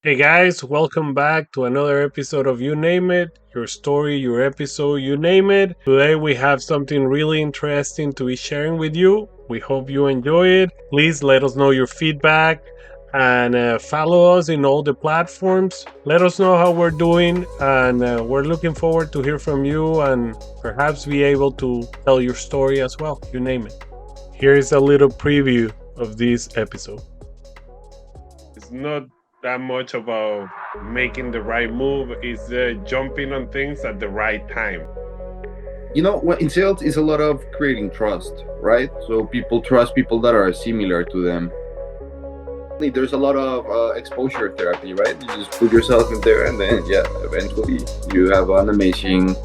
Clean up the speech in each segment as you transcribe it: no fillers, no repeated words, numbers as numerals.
Hey guys, welcome back to another episode of You Name It, your story, your episode, you name it. Today we have something really interesting to be sharing with you. We hope you enjoy it. Please let us know your feedback and follow us in all the platforms. Let us know how we're doing, and we're looking forward to hear from you and perhaps be able to tell your story as well. You name it. Here is a little preview of this episode. It's not that much about making the right move, it's jumping on things at the right time. What in sales is a lot of creating trust, right? So people trust people that are similar to them. There's a lot of exposure therapy, right? You just put yourself in there, and then eventually you have an amazing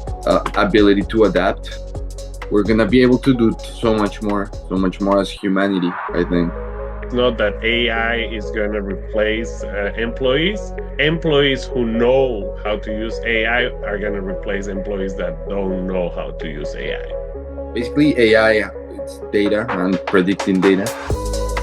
ability to adapt. We're gonna be able to do so much more as humanity, I think. It's not that AI is going to replace employees. Employees who know how to use AI are going to replace employees that don't know how to use AI. Basically, AI, it's data and predicting data.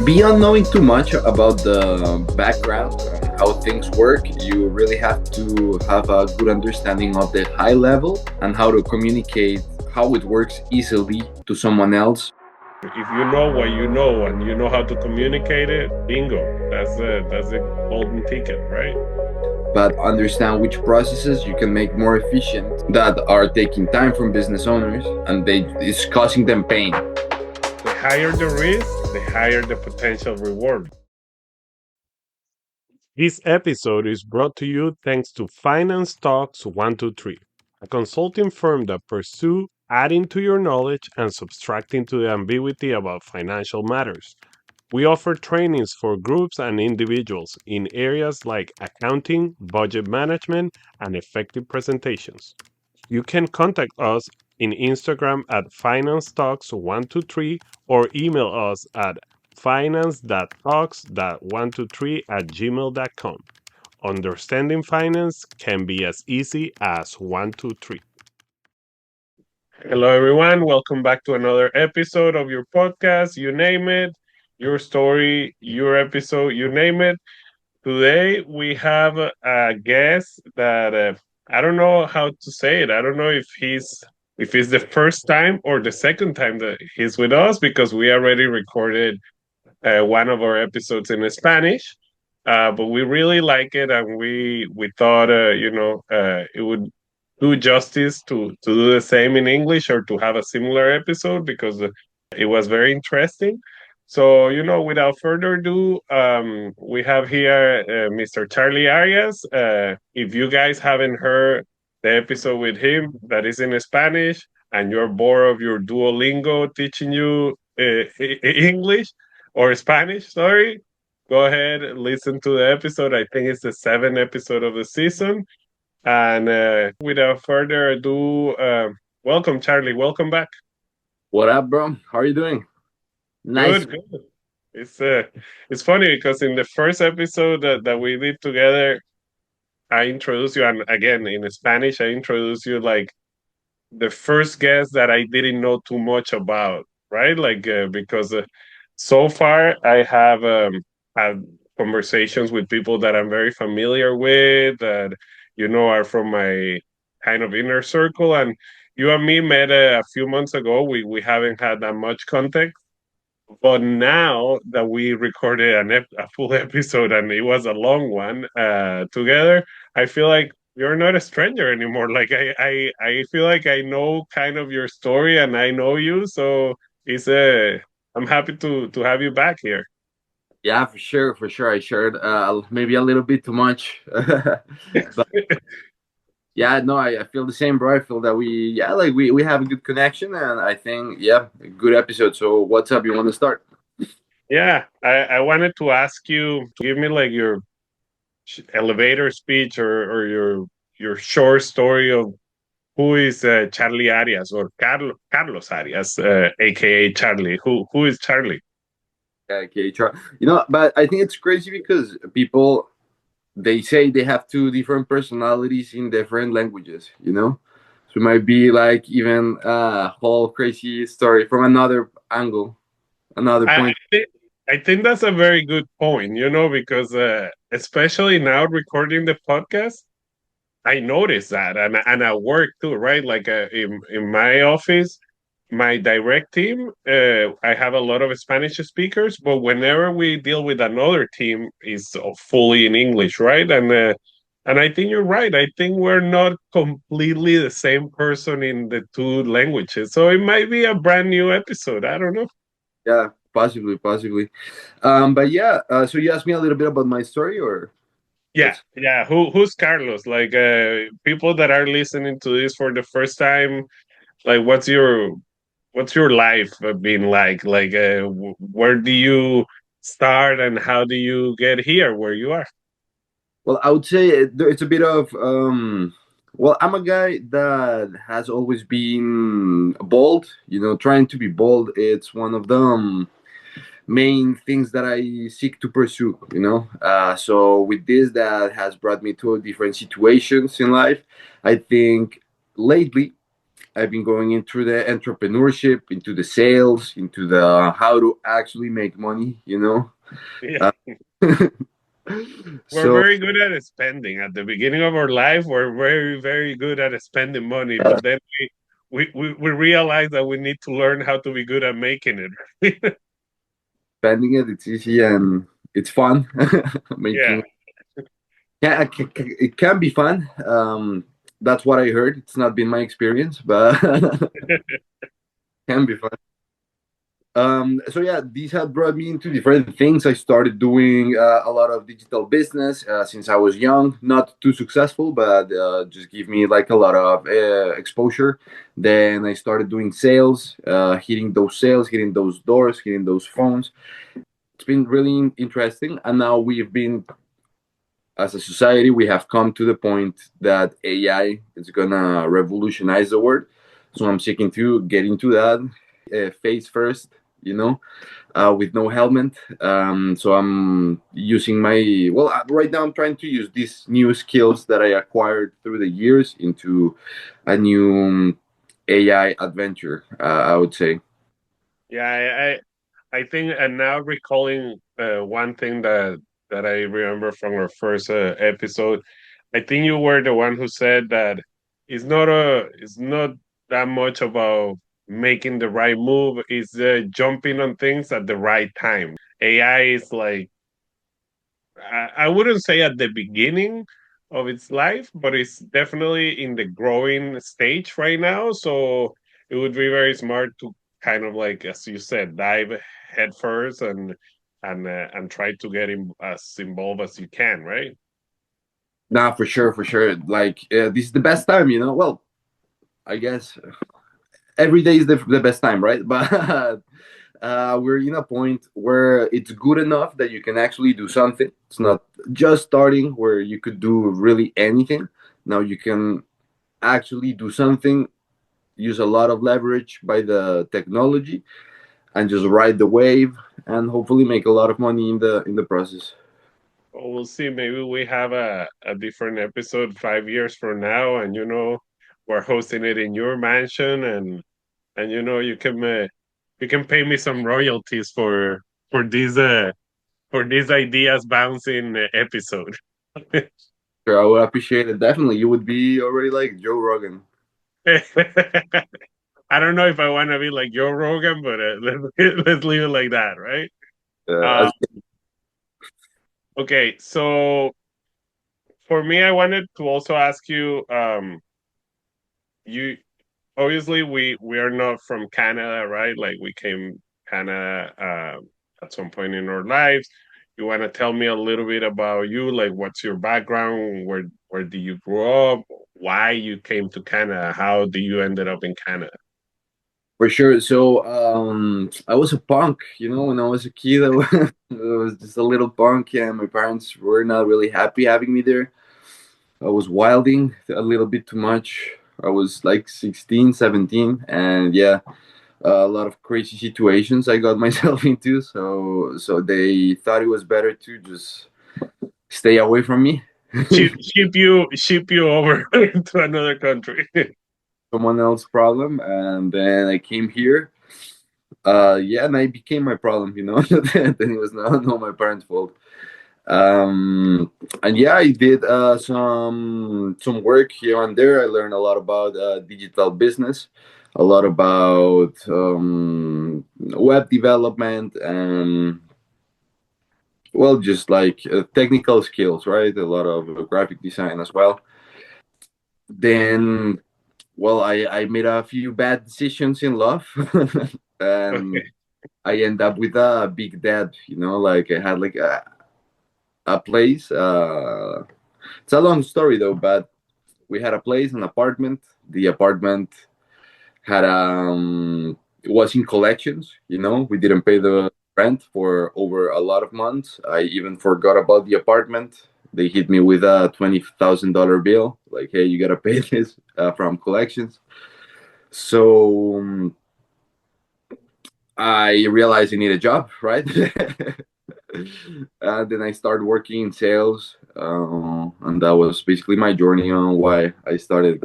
Beyond knowing too much about the background and how things work, you really have to have a good understanding of the high level and how to communicate how it works easily to someone else. If you know what you know and you know how to communicate it, bingo. That's a golden ticket, right? But understand which processes you can make more efficient that are taking time from business owners and it's causing them pain. The higher the risk, the higher the potential reward. This episode is brought to you thanks to Finance Talks 123, a consulting firm that pursue adding to your knowledge and subtracting to the ambiguity about financial matters. We offer trainings for groups and individuals in areas like accounting, budget management, and effective presentations. You can contact us in Instagram at financetalks123 or email us at finance.talks.123@gmail.com. Understanding finance can be as easy as 123. Hello, everyone. Welcome back to another episode of your podcast. You name it, your story, your episode, you name it. Today we have a guest that I don't know how to say it. I don't know if it's the first time or the second time that he's with us because we already recorded one of our episodes in Spanish. But we really like it, and we thought it would do justice to do the same in English or to have a similar episode because it was very interesting. So, without further ado, we have here Mr. Charly Arias. If you guys haven't heard the episode with him that is in Spanish and you're bored of your Duolingo teaching you English or Spanish, sorry, go ahead and listen to the episode. I think it's the seventh episode of the season. And without further ado, welcome, Charly. Welcome back. What up, bro? How are you doing? Nice. Good, good. It's uh, it's funny because in the first episode that we did together, I introduced you, and again in Spanish, I introduced you like the first guest that I didn't know too much about, right? Like because so far I have had conversations with people that I'm very familiar with that are from my kind of inner circle, and you and me met a few months ago. We haven't had that much contact, but now that we recorded a full episode and it was a long one together, I feel like you're not a stranger anymore. Like I feel like I know kind of your story and I know you. So it's I'm happy to have you back here. Yeah, for sure, for sure. I shared maybe a little bit too much, but yeah, no, I feel the same, bro. I feel that we have a good connection, and I think a good episode. So what's up? You want to start? Yeah, I wanted to ask you to give me like your elevator speech or your short story of who is Charly Arias or Carlos Arias, aka Charly? Who is Charly? Okay, try. But I think it's crazy because people they say they have two different personalities in different languages. So it might be like even a whole crazy story from another angle, another I point. I think that's a very good point, because especially now recording the podcast, I noticed that, and at work too, right? Like in my office, my direct team, I have a lot of Spanish speakers, but whenever we deal with another team, is fully in English, right? And I think you're right. I think we're not completely the same person in the two languages, so it might be a brand new episode. I don't know. Yeah, possibly, possibly. But yeah, so you asked me a little bit about my story, or Yeah, what's yeah. Who's Carlos? Like people that are listening to this for the first time, like what's your life been like? Like where do you start and how do you get here where you are? well, I would say it's a bit of well, I'm a guy that has always been bold. Trying to be bold. It's one of the main things that I seek to pursue. So with this, that has brought me to different situations in life. I think lately I've been going into the entrepreneurship, into the sales, into the how to actually make money. Yeah. Uh, We're so very good at spending. At the beginning of our life, we're very, very good at spending money, but then we realize that we need to learn how to be good at making it. spending it, it's easy and it's fun. Yeah. Making it can be fun. That's what I heard. It's not been my experience, but can be fun. So yeah, these have brought me into different things. I started doing a lot of digital business since I was young. Not too successful, but just give me like a lot of exposure. Then I started doing sales, hitting those sales, hitting those doors, hitting those phones. It's been really interesting, and now we've been, as a society, we have come to the point that AI is gonna revolutionize the world. So I'm seeking to get into that face first, with no helmet. So I'm using my, well, right now I'm trying to use these new skills that I acquired through the years into a new AI adventure, I would say. Yeah, I think, and now recalling one thing that I remember from our first episode, I think you were the one who said that it's not that much about making the right move, it's jumping on things at the right time. AI is like I wouldn't say at the beginning of its life, but it's definitely in the growing stage right now. So it would be very smart to kind of like, as you said, dive headfirst and try to get as involved as you can, right? Nah, for sure, for sure. Like, this is the best time, Well, I guess every day is the best time, right? But we're in a point where it's good enough that you can actually do something. It's not just starting where you could do really anything. Now you can actually do something, use a lot of leverage by the technology, and just ride the wave, and hopefully make a lot of money in the process. Well, we'll see. Maybe we have a different episode 5 years from now, and we're hosting it in your mansion, and you can pay me some royalties for these ideas bouncing episode. Sure, I would appreciate it. Definitely, you would be already like Joe Rogan. I don't know if I want to be like Joe Rogan, but let's leave it like that, right? Uh, As okay, so for me, I wanted to also ask you, you obviously we are not from Canada, right? Like we came Canada at some point in our lives. You want to tell me a little bit about you? Like, what's your background? Where do you grow up? Why you came to Canada? How do you ended up in Canada? For sure. So I was a punk, when I was a kid. I was just a little punk, and my parents were not really happy having me there. I was wilding a little bit too much. I was like 16, 17, and yeah, a lot of crazy situations I got myself into. So they thought it was better to just stay away from me. Ship you over to another country. Someone else's problem, and then I came here. Yeah, and I became my problem, you know. Then it was not my parents' fault. Um, and yeah, I did some work here and there. I learned a lot about digital business, a lot about web development, and well, just like technical skills, right? A lot of graphic design as well. Then, well, I made a few bad decisions in love, and Okay. I end up with a big debt. You know, like I had like a place. It's a long story though, but we had a place, an apartment. The apartment had was in collections. You know, we didn't pay the rent for over a lot of months. I even forgot about the apartment. They hit me with a $20,000 bill. Like, hey, you gotta pay this from collections. So I realized I need a job, right? Then I started working in sales, and that was basically my journey on why I started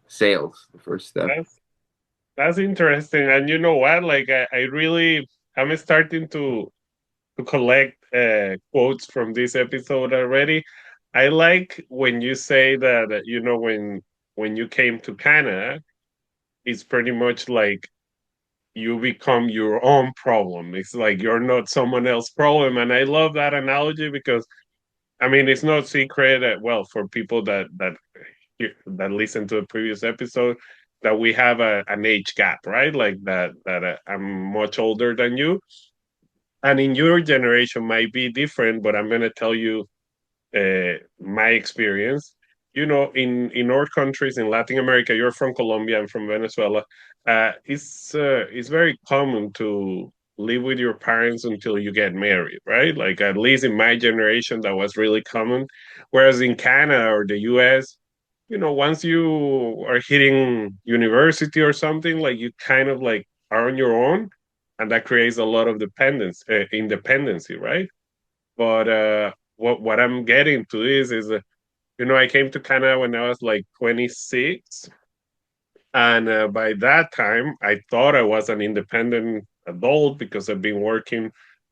sales. The first step. That's that's interesting. And you know what? Like I really I'm starting to collect quotes from this episode already. I like when you say that you know when you came to Canada, it's pretty much like you become your own problem. It's like you're not someone else's problem, and I love that analogy because I mean it's no secret that well for people that listen to the previous episode that we have an age gap, right? Like that I'm much older than you, and in your generation might be different, but I'm gonna tell you my experience. You know, in our countries in Latin America, you're from Colombia, I'm from Venezuela. It's very common to live with your parents until you get married, right? Like at least in my generation, that was really common. Whereas in Canada or the U.S., you know, once you are hitting university or something, like you kind of like are on your own, and that creates a lot of dependence, independency, right? But what I'm getting to is you know I came to Canada when I was like 26, and by that time I thought I was an independent adult because I've been working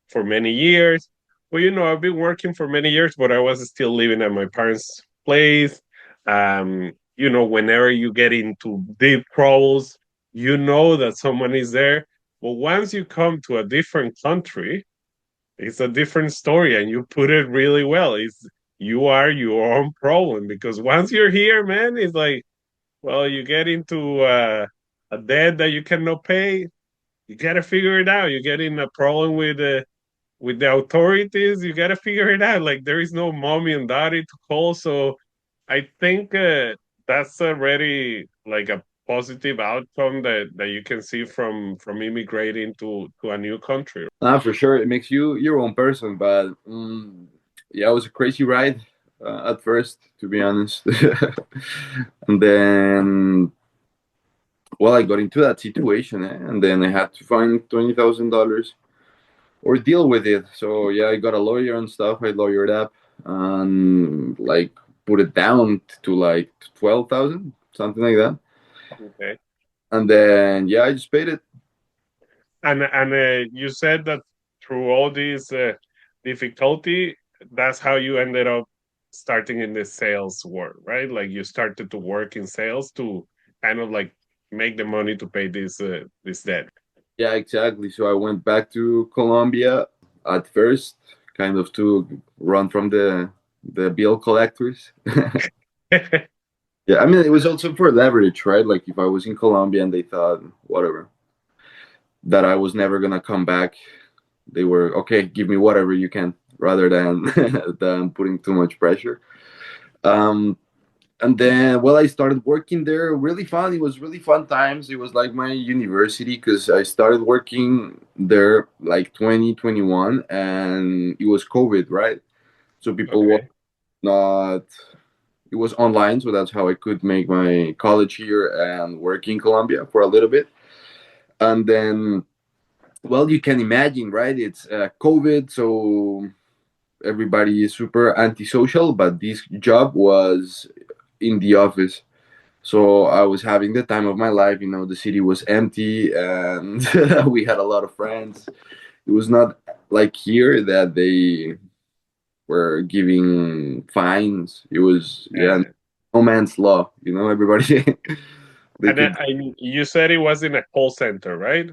for many years. Well, you know I've been working for many years, but I was still living at my parents' place. You know, whenever you get into deep troubles, you know that someone is there. But once you come to a different country, it's a different story, and you put it really well. It's you are your own problem because once you're here, man, it's like, well, you get into a debt that you cannot pay. You gotta figure it out. You get in a problem with the authorities. You gotta figure it out. Like there is no mommy and daddy to call. So I think that's already like a positive outcome that you can see from immigrating to a new country. For sure, it makes you your own person. But yeah, it was a crazy ride at first, to be honest. And then, well, I got into that situation, and then I had to find $20,000 or deal with it. So yeah, I got a lawyer and stuff. I lawyered up and like put it down to like 12,000, something like that. Okay. And then yeah, I just paid it. And you said that through all these difficulty, that's how you ended up starting in the sales world, right? Like you started to work in sales to kind of like make the money to pay this debt. Yeah, exactly. So I went back to Colombia at first, kind of to run from the bill collectors. Yeah, I mean it was also for leverage, right? Like if I was in Colombia and they thought whatever that I was never gonna come back, they were okay. Give me whatever you can, rather than than putting too much pressure. Um, and then well, I started working there. Really fun. It was really fun times. It was like my university because I started working there like 2021, and it was COVID, right? So people were Okay. not. It was online, so that's how I could make my college here and work in Colombia for a little bit. And then, well, you can imagine, right? It's COVID, so everybody is super antisocial. But this job was in the office, So I was having the time of my life. The city was empty, and we had a lot of friends. It was not like here that they were giving fines. It was, yeah, Uh, no man's law. Everybody they and could. you said it was in a call center, right?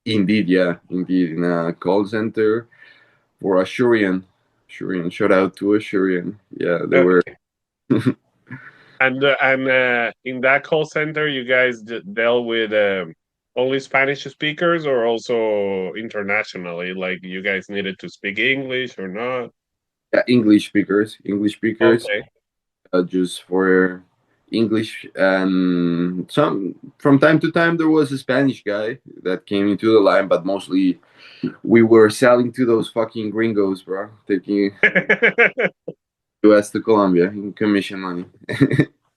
Indeed, yeah, indeed, in a call center for Ashurian. Ashurian, shout out to Ashurian. Yeah, they were. Okay. And in that call center, you guys dealt with only Spanish speakers, or also internationally? Like you guys needed to speak English or not? Yeah, English speakers, Okay. just for English, and some from time to time there was a Spanish guy that came into the line, but mostly we were selling to those fucking gringos, bro, taking US to Colombia in commission money.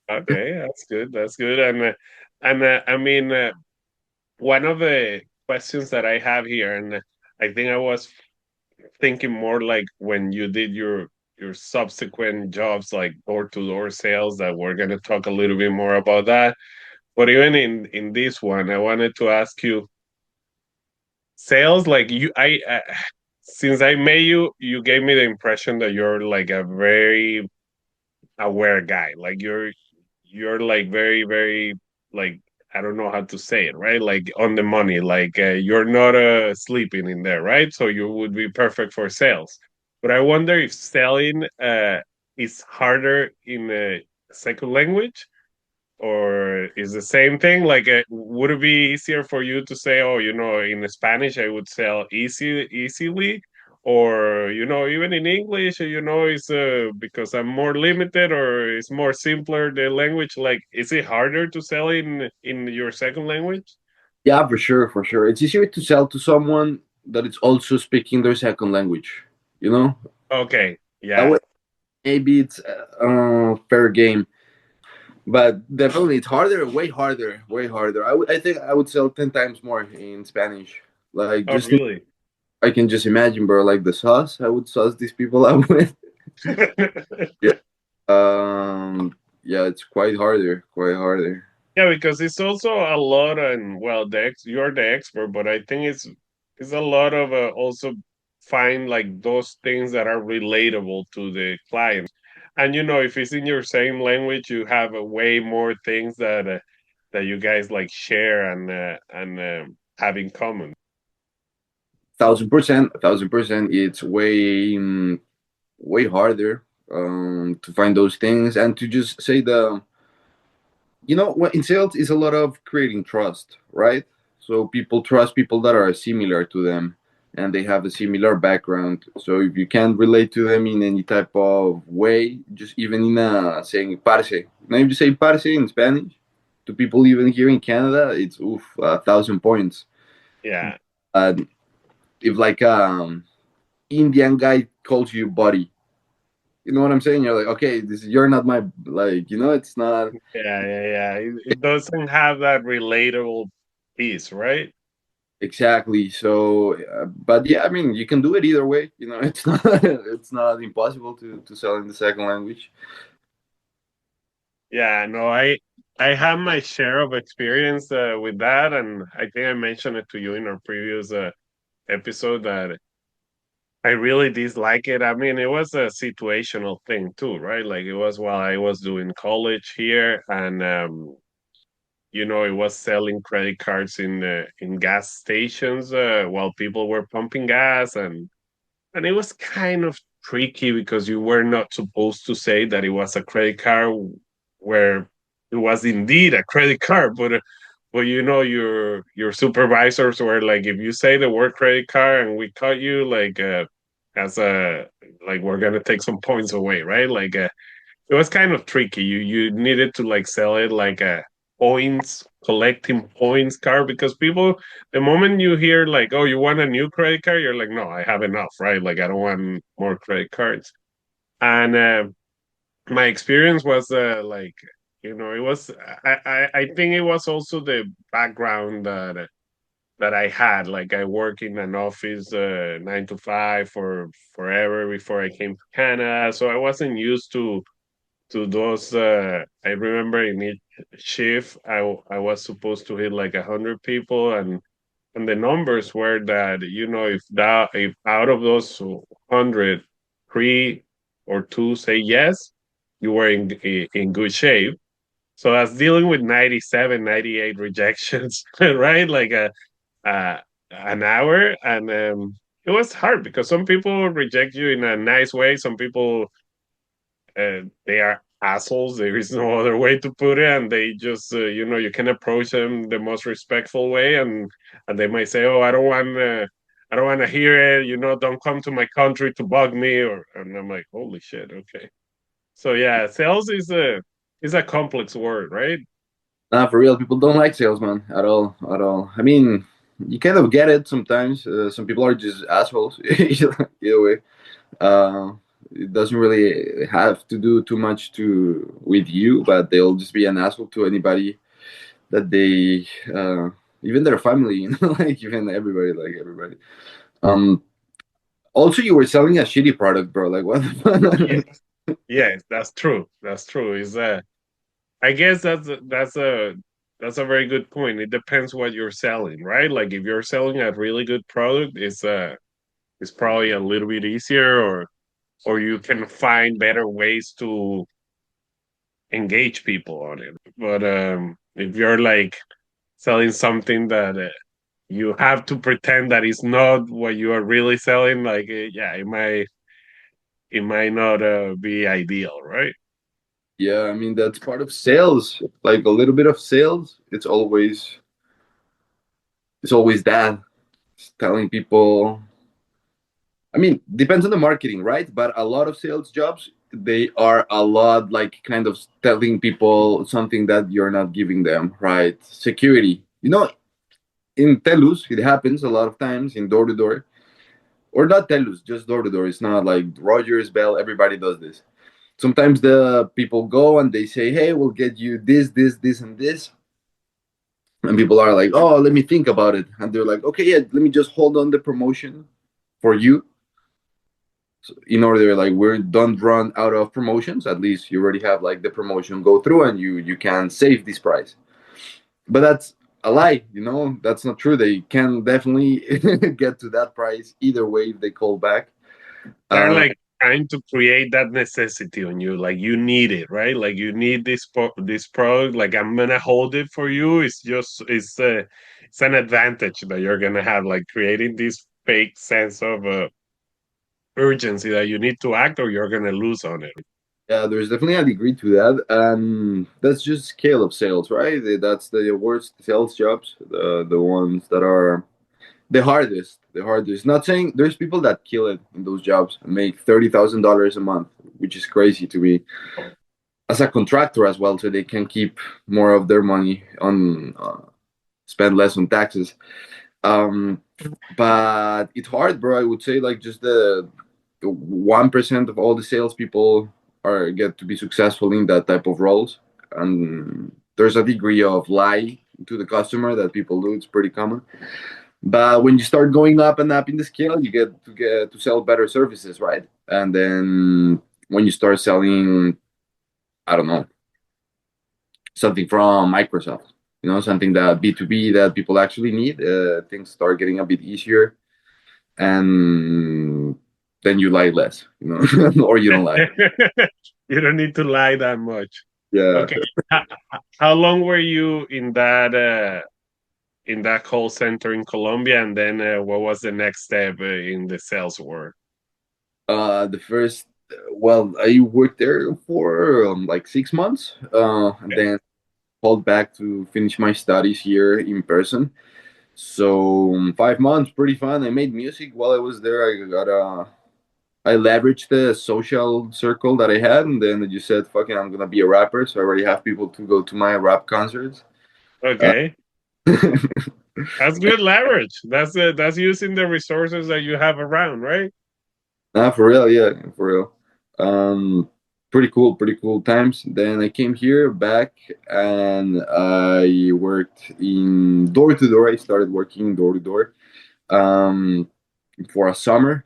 Okay, that's good. That's good. And I mean, one of the questions that I have here, and I think I was thinking more like when you did your subsequent jobs, like door to door sales, that we're gonna talk a little bit more about that. But even in this one, I wanted to ask you, sales, like since I met you, you gave me the impression that you're like a very aware guy. Like you're like very like, I don't know how to say it, right? Like on the money. Like you're not sleeping in there, right? So you would be perfect for sales. But I wonder if selling is harder in a second language, or is the same thing? Like would it be easier for you to say, oh, in Spanish I would sell easily, or even in English, it's because I'm more limited, or it's more simpler the language? Like, is it harder to sell in your second language? Yeah, for sure, for sure. It's easier to sell to someone that is also speaking their second language. You know, Okay, that yeah. way maybe it's fair game. But definitely, it's harder, way harder, way harder. I think I would sell 10 times more in Spanish. Like, Oh, really? I can just imagine, bro. Like the sauce, I would sauce these people up with. Yeah. Yeah, it's quite harder, quite harder. Yeah, because it's also a lot, and well, you're the expert, but I think it's a lot of also find like those things that are relatable to the client. And if it's in your same language, you have way more things that you guys like share and have in common. 1,000%, 1,000%. It's way harder to find those things and to just say what in sales is a lot of creating trust, right? So people trust people that are similar to them and they have a similar background. So if you can't relate to them in any type of way, just even in saying parce, now if you say parce in Spanish to people even here in Canada, it's 1,000 points. Yeah. uh, if like Indian guy calls you buddy, you know what I'm saying? You're like, okay, you're not my, like, it's not. Yeah. It doesn't have that relatable piece, right? Exactly. So, but yeah, I mean, you can do it either way. It's not it's not impossible to sell in the second language. Yeah, no, I have my share of experience with that, and I think I mentioned it to you in our previous episode that I really dislike it. I mean, it was a situational thing too, right? Like it was while I was doing college here, and it was selling credit cards in gas stations while people were pumping gas, and it was kind of tricky because you were not supposed to say that it was a credit card where it was indeed a credit card, but your supervisors were like, if you say the word credit card and we caught you, like as a like we're gonna take some points away, right? Like it was kind of tricky. You needed to like sell it like a points collecting points card, because people, the moment you hear like, oh, you want a new credit card, you're like, no, I have enough, right? Like I don't want more credit cards. And my experience was like, it was, I think it was also the background that I had. Like I work in an office 9 to 5 for forever before I came to Canada, so I wasn't used to those. I remember in each shift, I was supposed to hit like 100 people, and the numbers were that if out of those 100, three or two say yes, you were in good shape. So I was dealing with 97, 98 rejections, right? Like a an hour, and it was hard because some people reject you in a nice way. Some people they are assholes. There is no other way to put it, and they just you can approach them the most respectful way, and they might say, "Oh, I don't want to hear it. Don't come to my country to bug me." And I'm like, "Holy shit, okay." So yeah, sales is a complex word, right? Nah, for real, people don't like salesmen at all, at all. I mean, you kind of get it sometimes. Some people are just assholes. Either way, uh, it doesn't really have to do too much to with you, but they'll just be an asshole to anybody that they, even their family, like even everybody, like everybody. Um, Also, you were selling a shitty product, bro. Like what? The Yes, yes, that's true. That's true. Is I guess that's a very good point. It depends what you're selling, right? Like if you're selling a really good product, it's probably a little bit easier, or you can find better ways to engage people on it. But if you're like selling something that you have to pretend that it's not what you are really selling, like yeah, it might not be ideal, right? Yeah, I mean that's part of sales. Like a little bit of sales, it's always that. It's telling people. I mean, depends on the marketing, right? But a lot of sales jobs, they are a lot like kind of telling people something that you're not giving them, right? Security. In Telus, it happens a lot of times in door to door, or not Telus, just door to door. It's not like Rogers, Bell. Everybody does this. Sometimes the people go and they say, "Hey, we'll get you this, this, this, and this," and people are like, "Oh, let me think about it," and they're like, "Okay, yeah, let me just hold on the promotion for you." So in order, like, we don't run out of promotions. At least you already have like the promotion go through, and you can save this price. But that's a lie. That's not true. They can definitely get to that price either way if they call back. They're Uh, like trying to create that necessity on you, like you need it, right? Like you need this product, like I'm gonna hold it for you. It's an advantage that you're gonna have, like creating this fake sense of urgency that you need to act or you're gonna lose on it. yeah, there's definitely a degree to that, and that's just scale of sales, right? That's the worst sales jobs, the ones that are the hardest. The hardest. Not saying there's people that kill it in those jobs and make $30,000 a month, which is crazy to me as a contractor as well, so they can keep more of their money on spend less on taxes. Um, but it's hard, bro. I would say like just the 1% of all the salespeople are get to be successful in that type of roles, and there's a degree of lie to the customer that people do. It's pretty common. But when you start going up and up in the scale, you get to sell better services, right? And then when you start selling, I don't know, something from Microsoft, something that B2B that people actually need, things start getting a bit easier, and then you lie less, or you don't lie. You don't need to lie that much. Yeah. Okay. How long were you in that call center in Colombia, and then what was the next step in the sales world? The first, well, I worked there for like 6 months, and then called back to finish my studies here in person. So 5 months, pretty fun. I made music while I was there. I leveraged the social circle that I had, and then I just said, "Fuck it, I'm gonna be a rapper." So I already have people to go to my rap concerts. Uh, Okay. That's good leverage. That's using the resources that you have around, right? Nah, for real, yeah, for real. Um, pretty cool times. Then I came here back, and I worked in door to door. I started working door to door um, for a summer.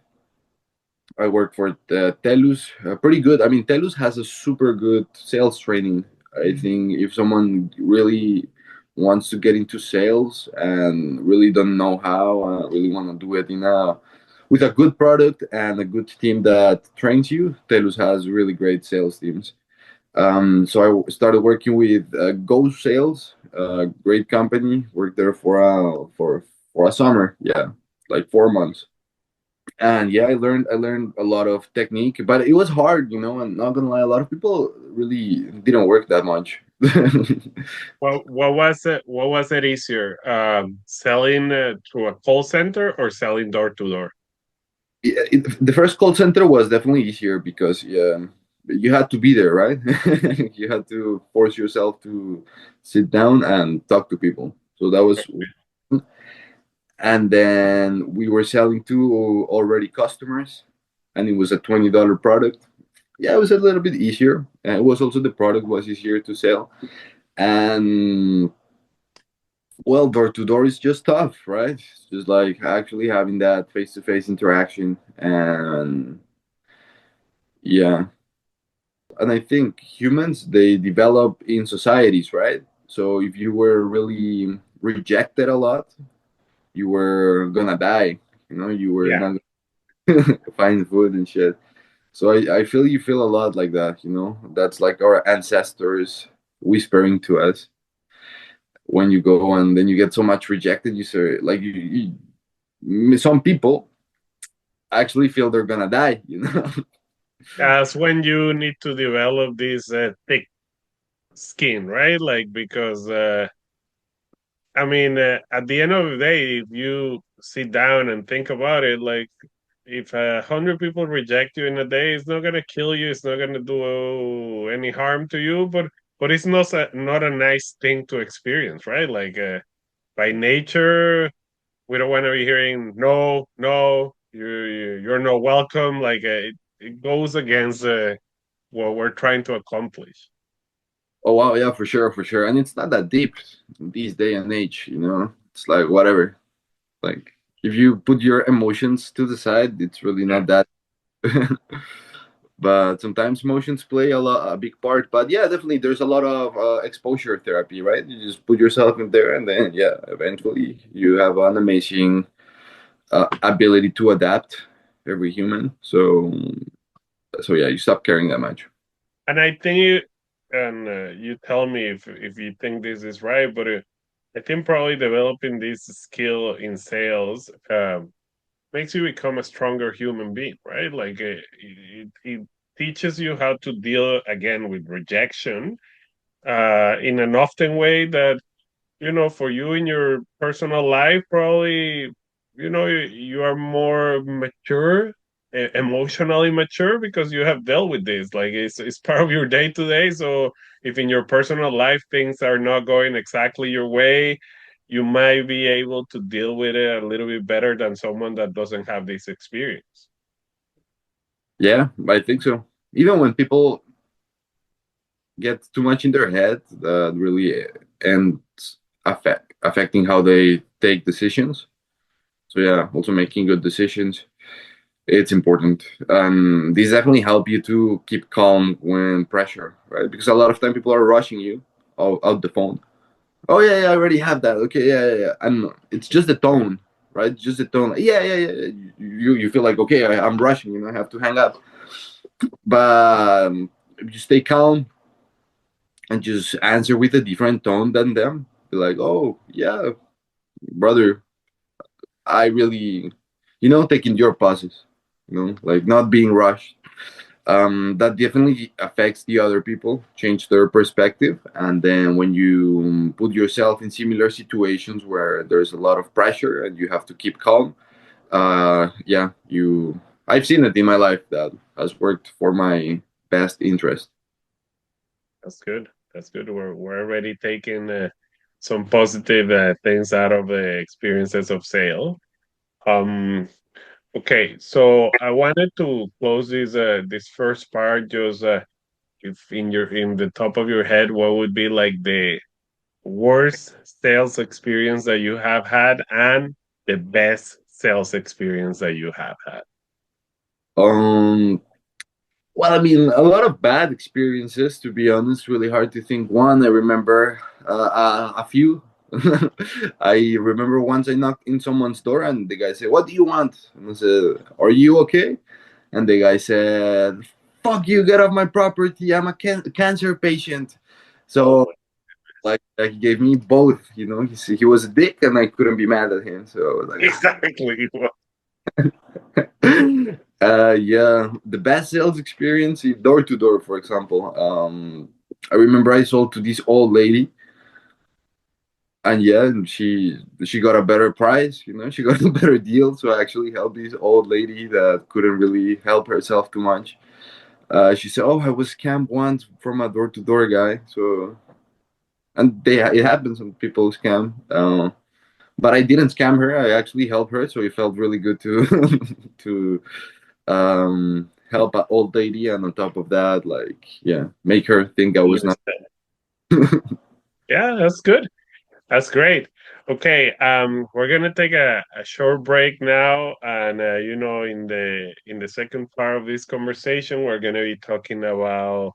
I work for Telus. Pretty good. I mean, Telus has a super good sales training. I think if someone really wants to get into sales and really don't know how, really want to do it in a with a good product and a good team that trains you, Telus has really great sales teams. So I started working with Go Sales, great company. Worked there for a summer, yeah, like 4 months. And yeah, I learned a lot of technique, but it was hard, you know. I'm not gonna lie, a lot of people really didn't work that much. What was it? What was it easier, selling through a call center or selling door to door? The first call center was definitely easier because you had to be there, right? You had to force yourself to sit down and talk to people. So that was, and then we were selling to already customers, and it was a $20 product. Yeah, it was a little bit easier, and it was also the product was easier to sell. And well, door to door is just tough, right? It's just like actually having that face to face interaction, and yeah. And I think humans they develop in societies, right? So if you were really rejected a lot, you were gonna die. You know, you were Yeah. not gonna find food and shit. So I feel you feel a lot like that. You know, that's like our ancestors whispering to us when you go and then you get so much rejected. You say like some people actually feel they're gonna die. You know. That's when you need to develop this thick skin, right? Like because I mean, at the end of the day, if you sit down and think about it, like if 100 people reject you in a day, it's not gonna kill you. It's not gonna do any harm to you. But it's not a nice thing to experience, right? Like by nature, we don't want to be hearing no, no, you're not welcome. Like it goes against what we're trying to accomplish. Oh wow, yeah, for sure, for sure. And it's not that deep these day and age, you know. It's like whatever. Like if you put your emotions to the side, it's really Yeah, not that. But sometimes emotions play a big part. But yeah, definitely, there's a lot of exposure therapy, right? You just put yourself in there, and then yeah, eventually you have an amazing ability to adapt. Every human. So yeah, you stop caring that much. and I think and you tell me if you think this is right, but I think probably developing this skill in sales makes you become a stronger human being, right? Like it teaches you how to deal again with rejection in an often way that for you in your personal life, probably, you are more mature, emotionally mature because you have dealt with this. Like it's part of your day to day. So if in your personal life things are not going exactly your way, you might be able to deal with it a little bit better than someone that doesn't have this experience. Yeah, I think so. Even when people get too much in their head, that really ends affecting how they take decisions. So yeah, also making good decisions. It's important. These definitely help you to keep calm when pressure, right? Because a lot of time people are rushing you out the phone. Oh yeah, yeah, I already have that. Okay, yeah, yeah, yeah. And it's just the tone, right? Just the tone. Yeah, yeah, yeah. You feel like okay, I'm rushing. You know, I have to hang up. But if you stay calm and just answer with a different tone than them, be like, oh yeah, brother, I really, taking your pauses, like not being rushed. That definitely affects the other people, change their perspective, and then when you put yourself in similar situations where there's a lot of pressure and you have to keep calm, yeah, I've seen it in my life that has worked for my best interest. That's good. That's good. We're already taking some positive things out of the experiences of sale. Um, Okay, so I wanted to close this first part just if in the top of your head, what would be like the worst sales experience that you have had and the best sales experience that you have had? Um, well, I mean, a lot of bad experiences, to be honest. Really hard to think one. I remember a few. I remember once I knocked in someone's door and the guy said, "What do you want?" And I said, "Are you okay?" And the guy said, "Fuck you, get off my property. I'm a cancer patient." Oh So, my. like, he gave me both, he was a dick and I couldn't be mad at him. So I was like, Exactly. yeah, the best sales experience is door to door, for example. I remember I sold to this old lady, and yeah, and she got a better price. She got a better deal. So I actually helped this old lady that couldn't really help herself too much. She said, "Oh, I was scammed once from a door to door guy." So, and it happens when people scam. But I didn't scam her. I actually helped her, so it felt really good to to help an old lady, and on top of that, like, yeah, make her think I was not. Yeah, that's good. That's great. Okay, we're gonna take a short break now, and in the second part of this conversation, we're gonna be talking about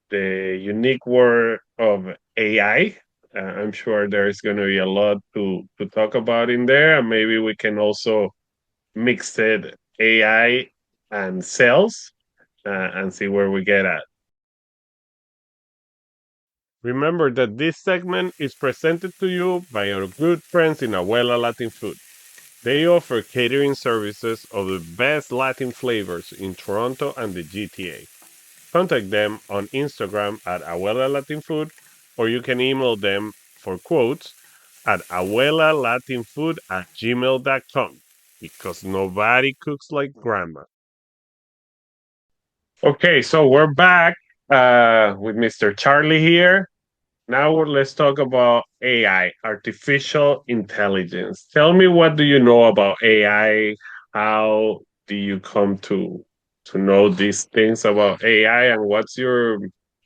the unique world of AI. I'm sure there's gonna be a lot to talk about in there, and maybe we can also mix it AI and sales, and see where we get at. Remember that this segment is presented to you by our good friends in Abuela Latin Food. They offer catering services of the best Latin flavors in Toronto and the GTA. Contact them on Instagram at Abuela Latin Food, or you can email them for quotes at abuelalatinfood@gmail.com, because nobody cooks like grandma. Okay, so we're back with Mr. Charlie here. Now let's talk about AI, artificial intelligence. Tell me, what do you know about AI? How do you come to know these things about AI, and what's your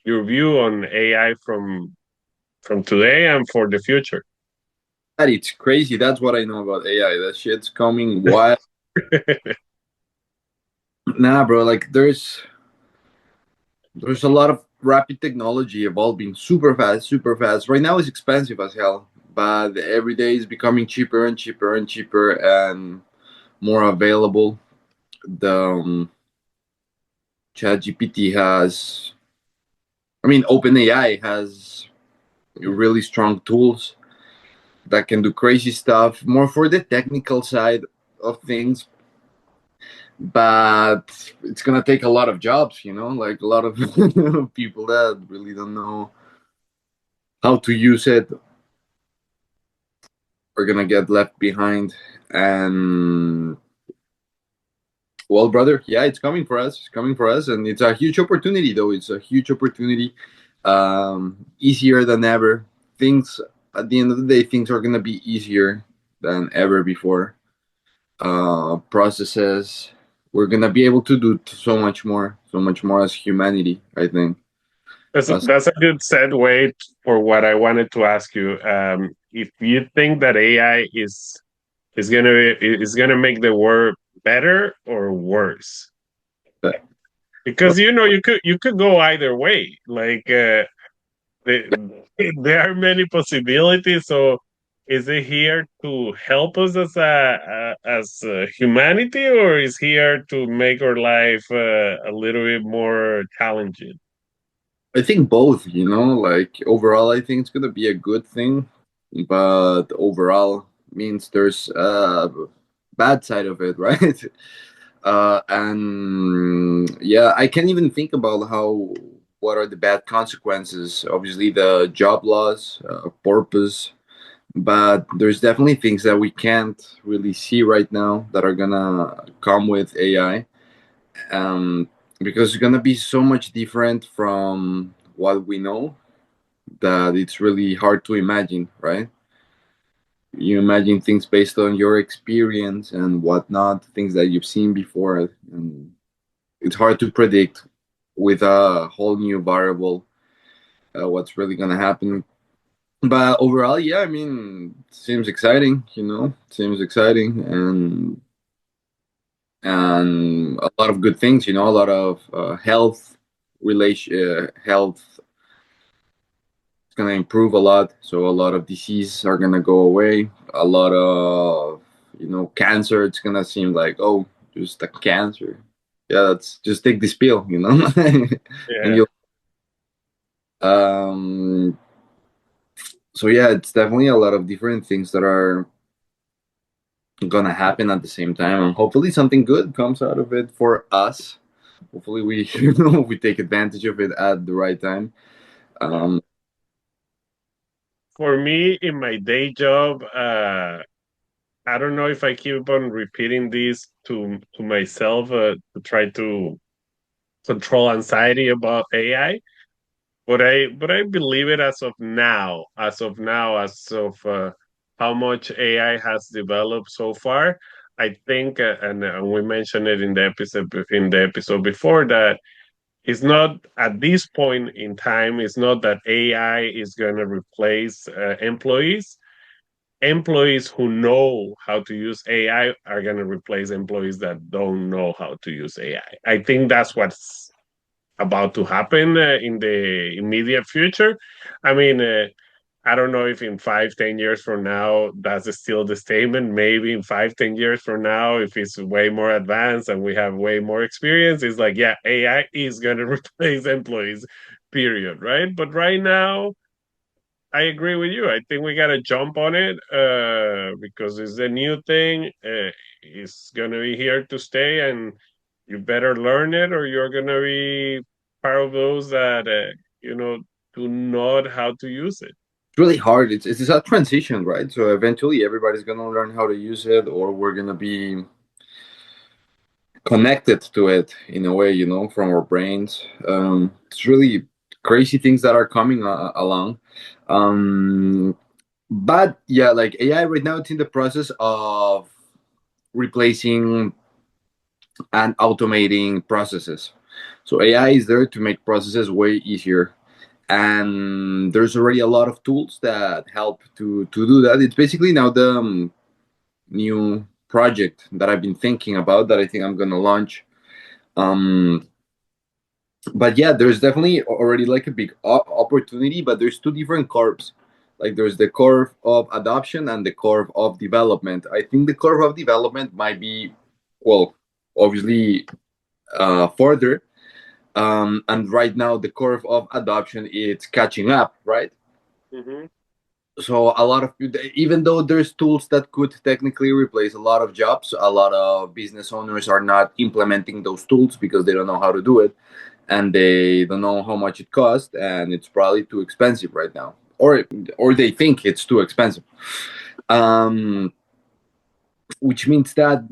view on AI from today and for the future? That it's crazy. That's what I know about AI. That shit's coming wild. Nah, bro. Like, there's a lot of rapid technology evolving super fast, super fast. Right now, it's expensive as hell, but every day is becoming cheaper and cheaper and cheaper and more available. The ChatGPT has, I mean, OpenAI has really strong tools that can do crazy stuff, more for the technical side of things. But it's gonna take a lot of jobs, like a lot of people that really don't know how to use it are gonna get left behind. And well, brother, yeah, it's coming for us. It's coming for us, and it's a huge opportunity, though. It's a huge opportunity. Easier than ever. Things at the end of the day, things are gonna be easier than ever before. Processes. We're gonna be able to do so much more as humanity. I think. As That's a good segue for what I wanted to ask you. If you think that AI is gonna make the world better or worse, well, because you could go either way. Like, there are many possibilities. So, is it here to help us as humanity, or is here to make our life a little bit more challenging? I think both. Like overall, I think it's gonna be a good thing, but overall means there's a bad side of it, right? And yeah, I can't even think about what are the bad consequences. Obviously, the job loss, purpose, but there's definitely things that we can't really see right now that are gonna come with AI, um, because it's gonna be so much different from what we know that it's really hard to imagine, right? You imagine things based on your experience and whatnot, things that you've seen before, and it's hard to predict with a whole new variable what's really gonna happen. But overall, yeah, I mean, seems exciting, seems exciting, and a lot of good things. A lot of health is gonna improve a lot. So a lot of diseases are gonna go away. A lot of cancer. It's gonna seem like, oh, just a cancer. Yeah, that's just take this pill, and Yeah. you'll. Um, so yeah, it's definitely a lot of different things that are gonna happen at the same time, and hopefully something good comes out of it for us. Hopefully we we take advantage of it at the right time. Um, For me, in my day job, I don't know if I keep on repeating this to myself to try to control anxiety about AI, but I believe it as of how much AI has developed so far. I think, and we mentioned it in the episode before, that it's not at this point in time. It's not that AI is going to replace employees. Employees who know how to use AI are going to replace employees that don't know how to use AI. I think that's what's about to happen in the immediate future. I mean, I don't know if in 5, 10 years from now that's still the statement. Maybe in 5, 10 years from now, if it's way more advanced and we have way more experience, it's like, yeah, AI is going to replace employees, period. Right. But right now, I agree with you. I think we got to jump on it because it's a new thing. It's going to be here to stay, and you better learn it, or you're going to be part of those that, do not how to use it. it's really hard. It's a transition, right? So eventually everybody's gonna learn how to use it, or we're gonna be connected to it in a way, from our brains. It's really crazy things that are coming along. Um, but yeah, like AI right now, it's in the process of replacing and automating processes. So AI is there to make processes way easier, and there's already a lot of tools that help to do that. It's basically now the new project that I've been thinking about that I think I'm gonna launch. Um, but yeah, there's definitely already like a big opportunity, but there's two different curves. Like there's the curve of adoption and the curve of development. I think the curve of development might be, well, obviously further. And right now the curve of adoption is catching up, right? Mm-hmm. So a lot of, even though there's tools that could technically replace a lot of jobs, a lot of business owners are not implementing those tools because they don't know how to do it, and they don't know how much it costs, and it's probably too expensive right now, or they think it's too expensive. um, which means that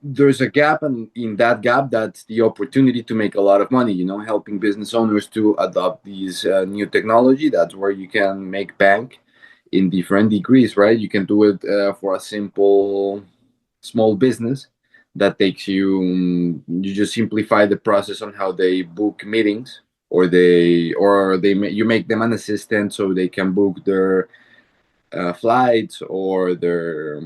there's a gap, and in that gap, that's the opportunity to make a lot of money, helping business owners to adopt these new technology. That's where you can make bank in different degrees, right? You can do it for a simple small business that takes you, you just simplify the process on how they book meetings, you make them an assistant so they can book their flights or their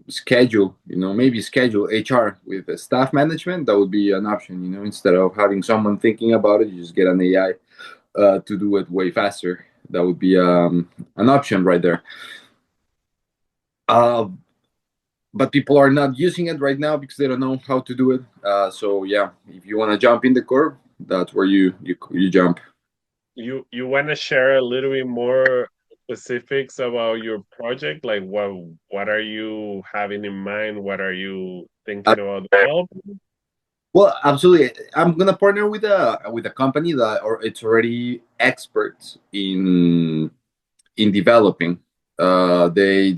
schedule, maybe schedule HR with staff management. That would be an option, instead of having someone thinking about it, you just get an AI to do it way faster. That would be an option right there. uh, but people are not using it right now because they don't know how to do it. So yeah, if you want to jump in the curve, that's where you jump. You want to share a little bit more specifics about your project? Like what are you having in mind? What are you Uh, thinking about developing? well, absolutely. I'm gonna partner with a company that, or it's already experts in developing. They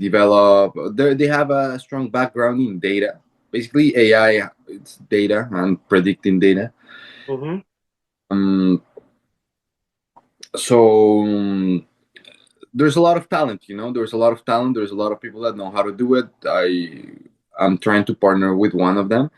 have a strong background in data. Basically, AI, it's data and predicting data. Mm-hmm. Um, so there's a lot of talent. There's a lot of talent. There's a lot of people that know how to do it. I'm trying to partner with one of them,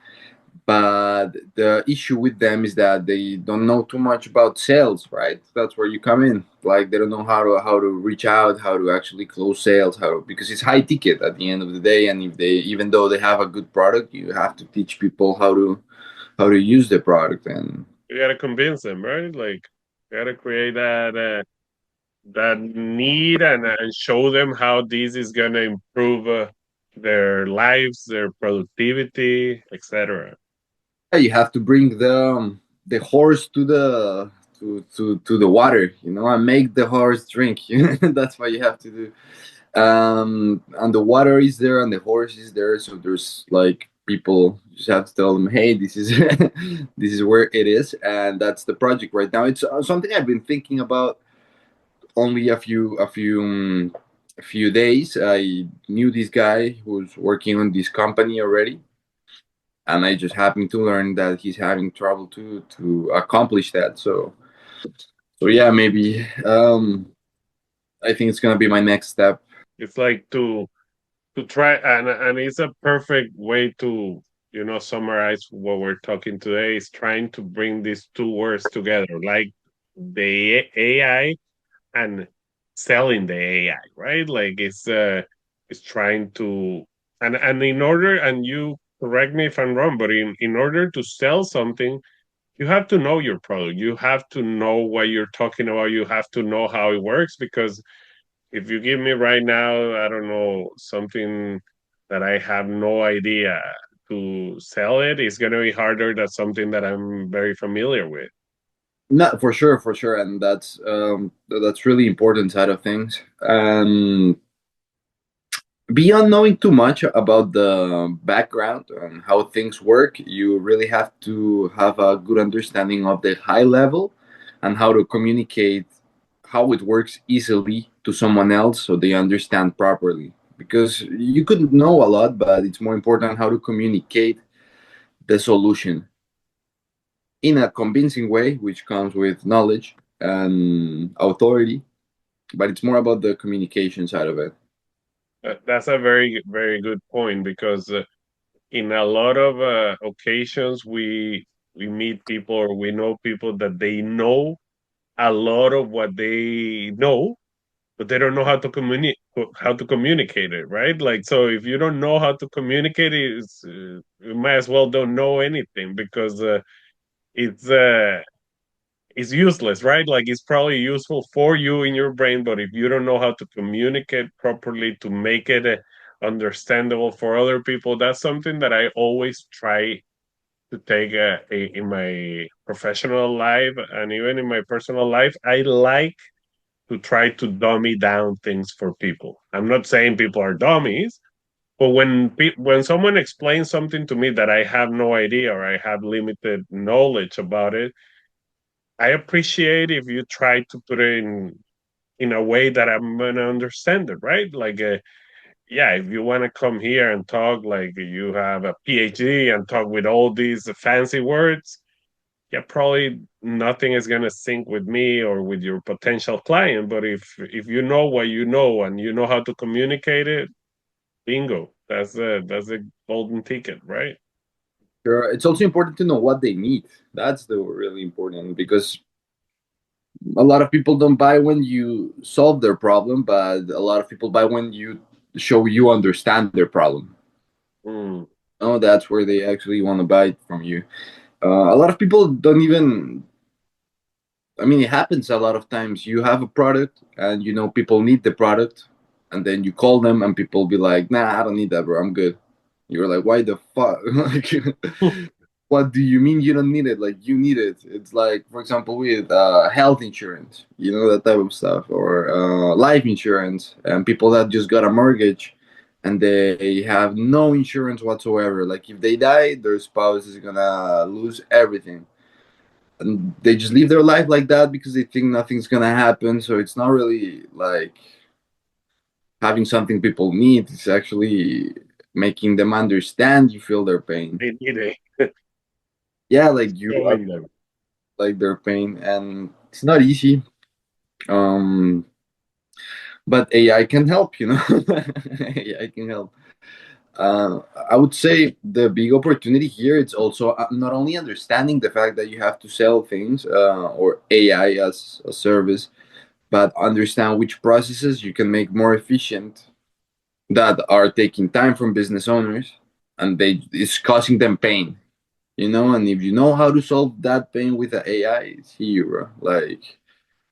But the issue with them is that they don't know too much about sales, right? That's where you come in. Like they don't know how to reach out, how to actually close sales, because it's high ticket at the end of the day. And if they, even though they have a good product, you have to teach people how to use the product. And You gotta convince them, right? Like, you gotta create that need and show them how this is gonna improve their lives, their productivity, etc. yeah, you have to bring the horse to the water, and make the horse drink. That's what you have to do. And the water is there and the horse is there, so there's like people just have to tell them, hey, this is this is where it is, and that's the project right now. It's something I've been thinking about only a few days. I knew this guy who's working on this company already, and I just happened to learn that he's having trouble to accomplish that. So yeah, maybe I think it's gonna be my next step. It's like to try, and it's a perfect way to summarize what we're talking today, is trying to bring these two words together, like the AI and selling the AI, right? Like it's trying to, and in order, and you correct me if I'm wrong, but in order to sell something, you have to know your product, you have to know what you're talking about, you have to know how it works, because if you give me right now, I don't know, something that I have no idea to sell it, it's going to be harder than something that I'm very familiar with. Not for sure, and that's really important side of things. Beyond knowing too much about the background and how things work, you really have to have a good understanding of the high level and how to communicate how it works easily to someone else so they understand properly. Because you could know a lot, but it's more important how to communicate the solution in a convincing way, which comes with knowledge and authority. But it's more about the communication side of it. That's a very, very good point, because in a lot of occasions, we meet people or we know people that they know a lot of what they know, but they don't know how to communicate it, right? Like, so if you don't know how to communicate it, you might as well don't know anything, because it's it's useless, right? Like, it's probably useful for you in your brain, but if you don't know how to communicate properly to make it understandable for other people, that's something that I always try to take in my professional life and even in my personal life. I like to try to dummy down things for people. I'm not saying people are dummies, but when someone explains something to me that I have no idea or I have limited knowledge about it, I appreciate if you try to put it in a way that I'm gonna understand it, right? Like, yeah, if you want to come here and talk like you have a PhD and talk with all these fancy words, yeah, probably nothing is gonna sync with me or with your potential client. But if you know what you know and you know how to communicate it, bingo, that's a golden ticket, right? Sure. It's also important to know what they need. That's the really important, because a lot of people don't buy when you solve their problem, but a lot of people buy when you show you understand their problem. Mm. Oh, that's where they actually want to buy it from you. A lot of people don't even. I mean, it happens a lot of times. You have a product, and people need the product, and then you call them, and people be like, "Nah, I don't need that, bro. I'm good." You're like, "Why the fuck?" Like, what do you mean you don't need it? Like, you need it. It's like, for example, with health insurance, that type of stuff, or life insurance, and people that just got a mortgage and they have no insurance whatsoever. Like, if they die, their spouse is gonna lose everything, and they just live their life like that because they think nothing's gonna happen. So it's not really like having something people need. It's actually making them understand you feel their pain. They need it. Yeah, like you are Showing them. like their pain, and it's not easy. Um, but AI can help. AI can help. Uh, I would say the big opportunity here it's also not only understanding the fact that you have to sell things or AI as a service, but understand which processes you can make more efficient that are taking time from business owners and they it's causing them pain. And if you know how to solve that pain with the AI, it's here, bro. Like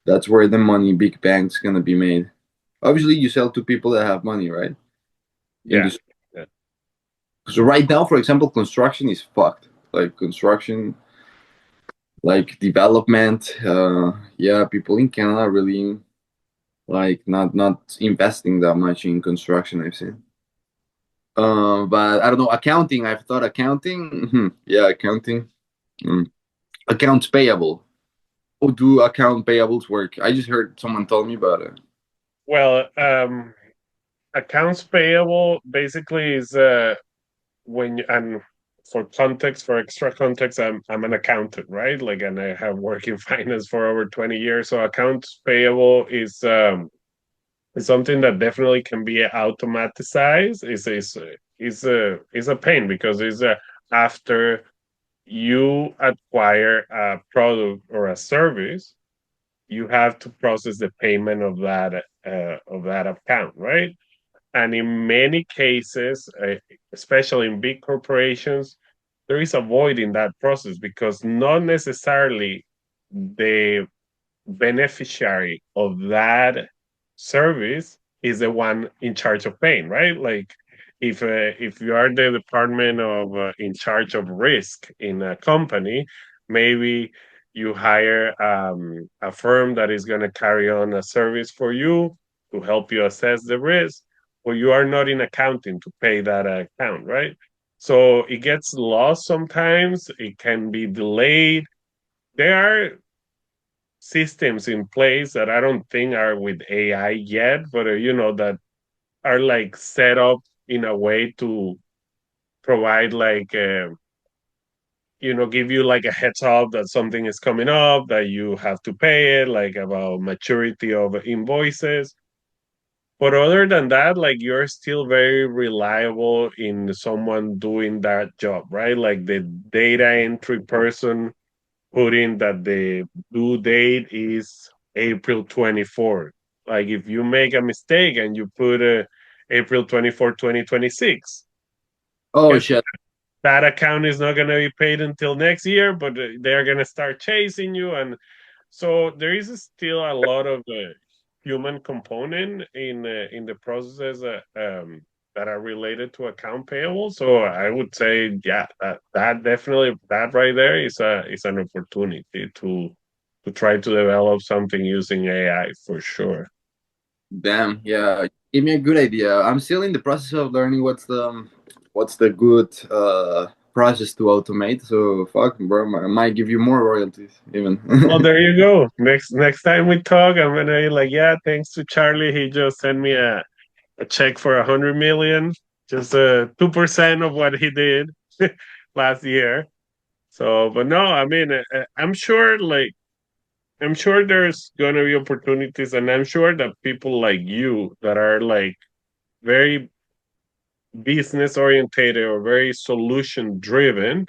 that's where the money, big banks, gonna be made. Obviously, you sell to people that have money, right? Yeah. Yeah. So right now, for example, construction is fucked. Like construction, like development. Yeah, people in Canada really like not investing that much in construction. I've seen. But I don't know accounting. I've thought accounting. Yeah, accounting. Mm. Accounts payable. How do account payables work? I just heard someone tell me about it. Well, accounts payable basically is and for context, for extra context, I'm an accountant, right? Like, and I have worked in finance for over 20 years. So accounts payable is something that definitely can be automatized. Is a pain because it's after you acquire a product or a service, you have to process the payment of that account, right? And in many cases, especially in big corporations, there is a void in that process because not necessarily the beneficiary of that service is the one in charge of paying, right? Like if you are the department of in charge of risk in a company, maybe you hire a firm that is going to carry on a service for you to help you assess the risk, but you are not in accounting to pay that account, right? So it gets lost sometimes. It can be delayed. There are systems in place that I don't think are with AI yet, but that are like set up in a way to provide like give you like a heads up that something is coming up that you have to pay it, like about maturity of invoices. But other than that, like you're still very reliable in someone doing that job, right? Like the data entry person put in that the due date is April 24th. Like if you make a mistake and you put April 24th, 2026, Oh guess shit. that account is not going to be paid until next year, but they're going to start chasing you. And so there is still a lot of human component in the processes that are related to account payable. So I would say, yeah, that definitely that right there is an opportunity to try to develop something using AI for sure. Damn. Yeah. Give me a good idea. I'm still in the process of learning what's the good process to automate. So fuck, bro. I might give you more royalties even. Well, there you go. Next time we talk, I'm gonna be like, yeah, thanks to Charlie, he just sent me a check for 100 million, just 2% of what he did last year. So, but no, I mean, I'm sure there's gonna be opportunities, and I'm sure that people like you that are like very business orientated or very solution driven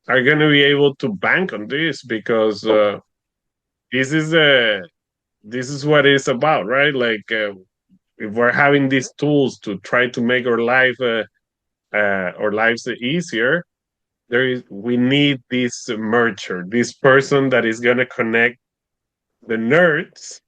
are gonna be able to bank on this because this is this is what it's about, right? Like if we're having these tools to try to make our lives easier, we need this merger, this person that is gonna connect the nerds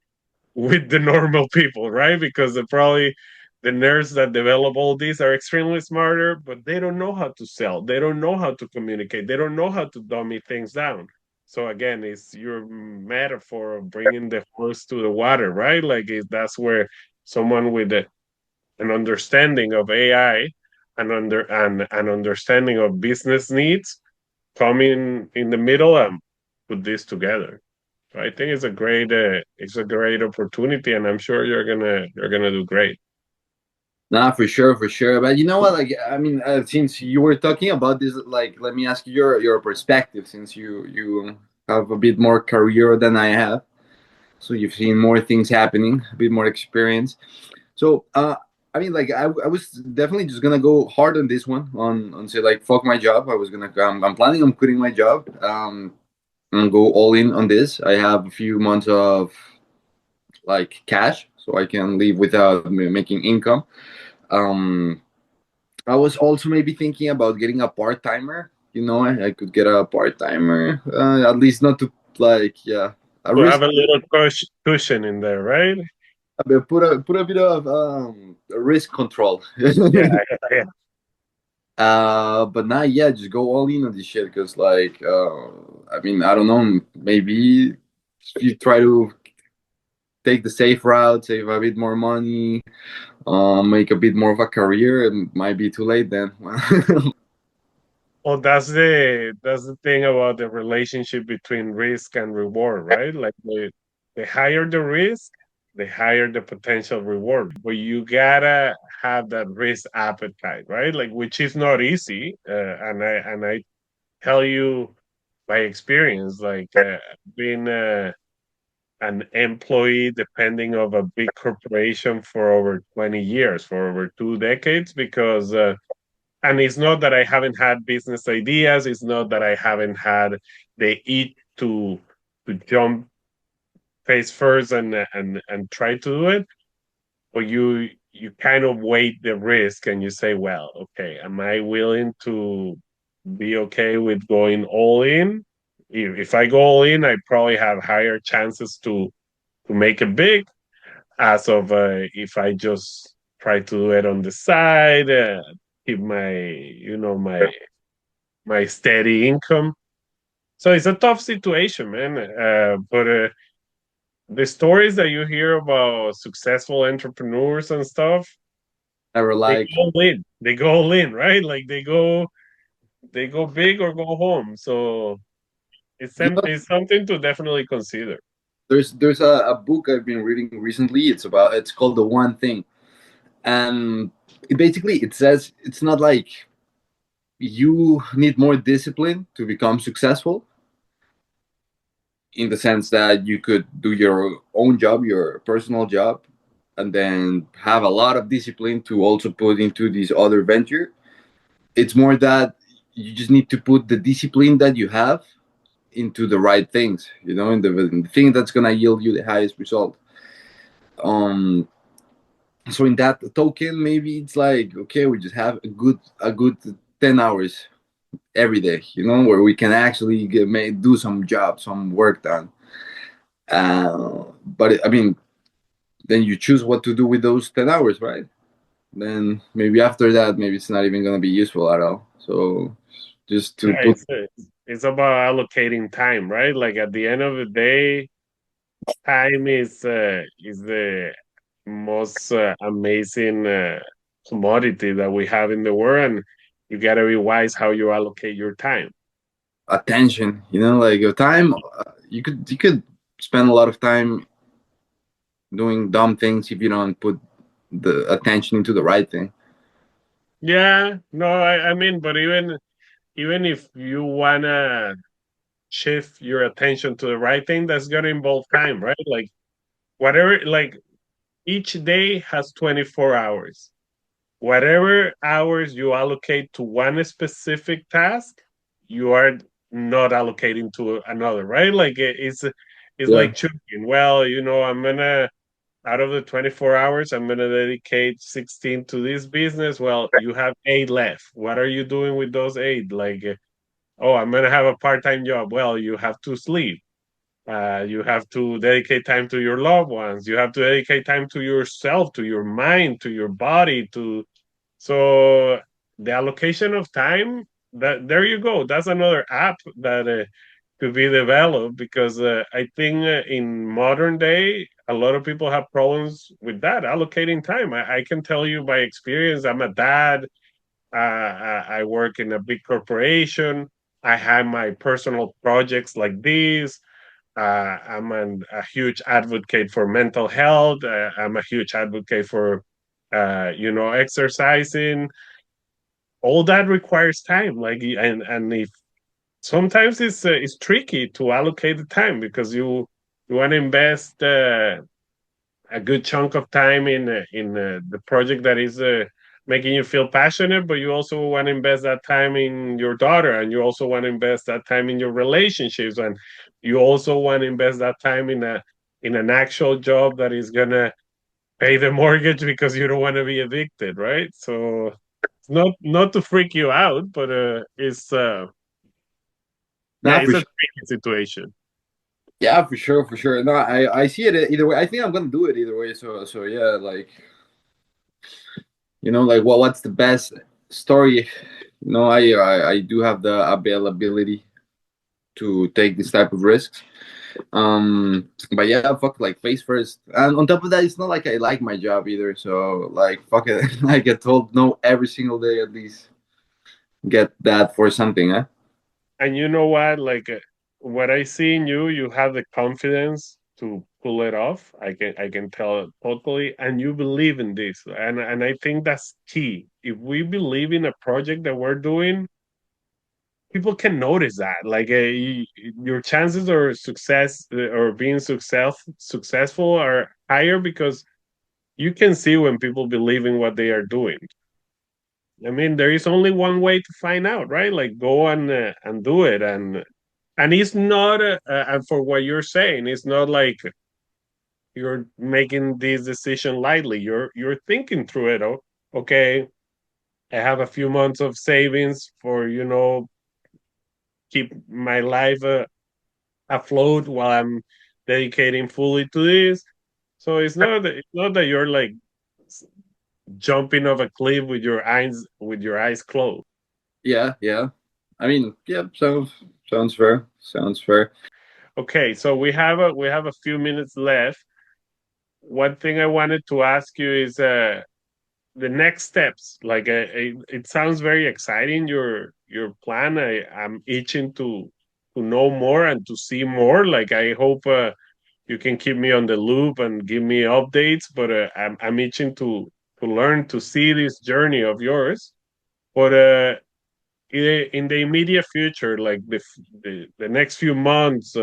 with the normal people, right? Because probably the nerds that develop all these are extremely smarter, but they don't know how to sell. They don't know how to communicate. They don't know how to dummy things down. So again, it's your metaphor of bringing the horse to the water, right? Like that's where someone with an understanding of AI and an understanding of business needs come in the middle and put this together. So I think it's a great opportunity, and I'm sure you're gonna do great. Nah, for sure, for sure. But you know what? Like, I mean, since you were talking about this, like, let me ask you your perspective, since you have a bit more career than I have, so you've seen more things happening, a bit more experience. So, I mean, like I was definitely just gonna go hard on this one, on say like fuck my job. I was gonna I'm planning on quitting my job, and go all in on this. I have a few months of like cash, so I can live without making income. Um, I was also maybe thinking about getting a part timer. You know, I could get a part timer, at least not to like yeah a To have risk. a little cushion in there, right? Put a bit of risk control. Yeah, yeah. But not yet. Just go all in on this shit because, like, I mean, I don't know. Maybe if you try to take the safe route, save a bit more money, make a bit more of a career, it might be too late then. Well, that's the thing about the relationship between risk and reward, right? Like the higher the risk, the higher the potential reward. But you gotta have that risk appetite, right? Like which is not easy. And I tell you by experience, like being an employee depending of a big corporation for over 20 years, for over 2 decades, because and it's not that I haven't had business ideas. It's not that I haven't had the itch to jump face first and try to do it. But you kind of weigh the risk and you say, well, okay, am I willing to be okay with going all in? If I go all in, I probably have higher chances to make it big as of if I just try to do it on the side, keep my steady income. So it's a tough situation, man. But the stories that you hear about successful entrepreneurs and stuff, Never they like, go all in. They go all in, right? Like they go big or go home. So you know, it's something to definitely consider. there's a book I've been reading recently. It's called The One Thing, and it says it's not like you need more discipline to become successful, in the sense that you could do your own job, your personal job, and then have a lot of discipline to also put into this other venture. It's more that you just need to put the discipline that you have into the right things, in the thing that's gonna yield you the highest result. Um, so in that token, maybe it's like, okay, we just have a good 10 hours every day, where we can actually do some job, some work done. But I mean, then you choose what to do with those 10 hours, right? Then maybe after that, maybe it's not even gonna be useful at all. So just to Yeah, put it's about allocating time, right? Like at the end of the day, time is the most amazing commodity that we have in the world, and you gotta be wise how you allocate your time. attention, like your time. You could spend a lot of time doing dumb things if you don't put the attention into the right thing. Yeah, no, I mean, but even if you wanna shift your attention to the right thing, that's gonna involve time, right? Like whatever, like each day has 24 hours. Whatever hours you allocate to one specific task, you are not allocating to another, right? Like it's Yeah. like choosing. Well, I'm gonna out of the 24 hours, I'm gonna dedicate 16 to this business. Well, you have 8 left. What are you doing with those 8? Like, oh, I'm gonna have a part-time job. Well, you have to sleep. You have to dedicate time to your loved ones. You have to dedicate time to yourself, to your mind, to your body, to so the allocation of time, that there you go. That's another app that could be developed because I think in modern day a lot of people have problems with that allocating time. I can tell you by experience. I'm a dad. I work in a big corporation. I have my personal projects like these. A huge advocate for mental health. I'm a huge advocate for exercising. All that requires time, like, and if sometimes it's tricky to allocate the time because you want to invest a good chunk of time in the project that is making you feel passionate, but you also want to invest that time in your daughter, and you also want to invest that time in your relationships, and you also want to invest that time in an actual job that is gonna pay the mortgage because you don't want to be evicted, right? So it's not to freak you out, but it's yeah, Not it's for a sure. tricky situation. Yeah, for sure, for sure. No, I see it either way. I think I'm gonna do it either way. So yeah, like like what's the best story? I do have the availability to take this type of risks. But yeah, fuck, like face first. And on top of that, it's not like I like my job either. So like, fuck it, I get told no every single day at least. Get that for something, huh? And you know what? Like what I see in you, you have the confidence to pull it off. I can tell it totally, and you believe in this, and I think that's key. If we believe in a project that we're doing, people can notice that. Like your chances of success or being successful are higher because you can see when people believe in what they are doing. I mean, there is only one way to find out, right? Like go and do it, and it's not and for what you're saying, it's not like you're making this decision lightly. You're thinking through it. Oh, okay, I have a few months of savings for keep my life afloat while I'm dedicating fully to this. So it's not that you're like jumping off a cliff with your eyes closed. Yeah, yeah. I mean, yeah, sounds fair. Sounds fair. Okay, so we have a few minutes left. One thing I wanted to ask you is the next steps. Like it sounds very exciting your plan. I'm itching to know more and to see more. Like I hope you can keep me on the loop and give me updates. But I'm itching to learn to see this journey of yours. But in the immediate future, like the next few months,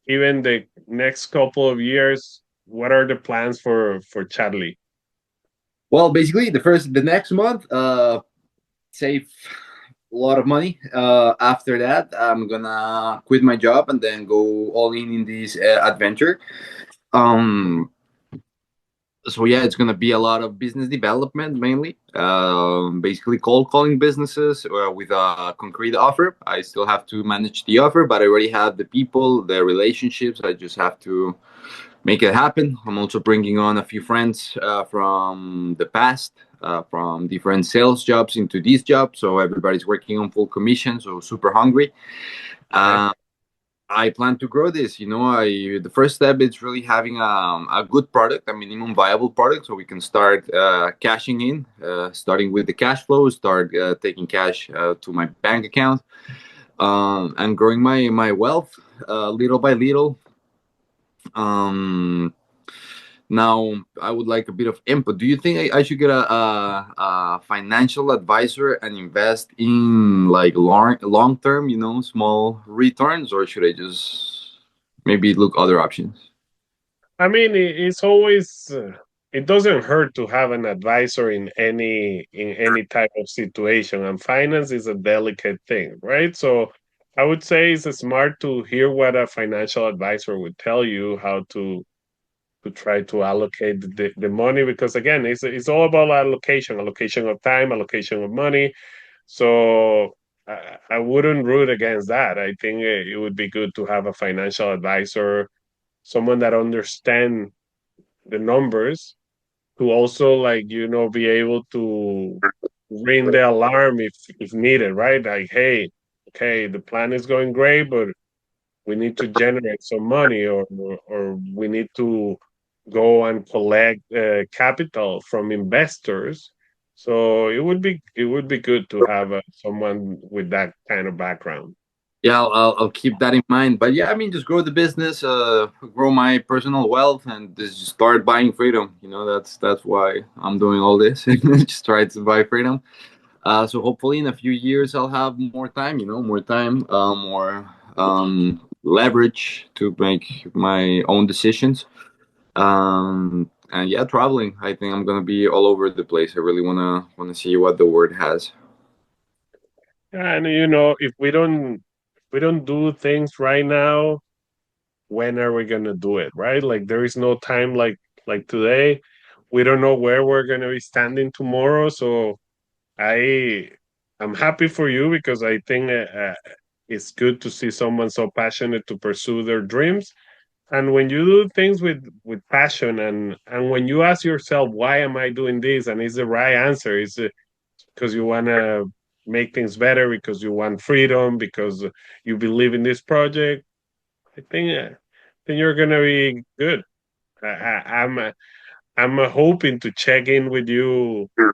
even the next couple of years, what are the plans for Charlie? Well, basically, the next month, save a lot of money. After that, I'm gonna quit my job and then go all in this adventure. Um, so yeah, it's gonna be a lot of business development mainly. Basically, cold calling businesses with a concrete offer. I still have to manage the offer, but I already have the people, the relationships. I just have to make it happen. I'm also bringing on a few friends from the past, from different sales jobs into this job. So everybody's working on full commission. So super hungry. Nice. Uh, I plan to grow this. The first step is really having a good product, a minimum viable product, so we can start cashing in, starting with the cash flow, start taking cash to my bank account, and growing my wealth little by little. Um, Now, I would like a bit of input. Do you think I should get a financial advisor and invest in like long term, small returns, or should I just maybe look other options? I mean, it's always it doesn't hurt to have an advisor in any type of situation, and finance is a delicate thing, right? So I would say it's smart to hear what a financial advisor would tell you how to try to allocate the money because again, it's all about allocation of time, allocation of money. So I wouldn't root against that. I think it would be good to have a financial advisor, someone that understand the numbers, to also like be able to ring the alarm if needed, right? Like, hey, okay, the plan is going great, but we need to generate some money, or we need to go and collect capital from investors. So it would be good to have someone with that kind of background. Yeah, I'll keep that in mind. But yeah, I mean, just grow the business, grow my personal wealth, and just start buying freedom. That's why I'm doing all this. Just try to buy freedom. So hopefully, in a few years, I'll have more time. More time, more leverage to make my own decisions. And yeah, traveling. I think I'm gonna be all over the place. I really wanna see what the world has. And if we don't do things right now, when are we gonna do it, right? Like there is no time like today. We don't know where we're gonna be standing tomorrow. So I I'm happy for you because I think it's good to see someone so passionate to pursue their dreams. And when you do things with passion, and when you ask yourself, why am I doing this, and it's the right answer, is it because you want to make things better, because you want freedom, because you believe in this project, I think you're gonna be good. I'm hoping to check in with you uh,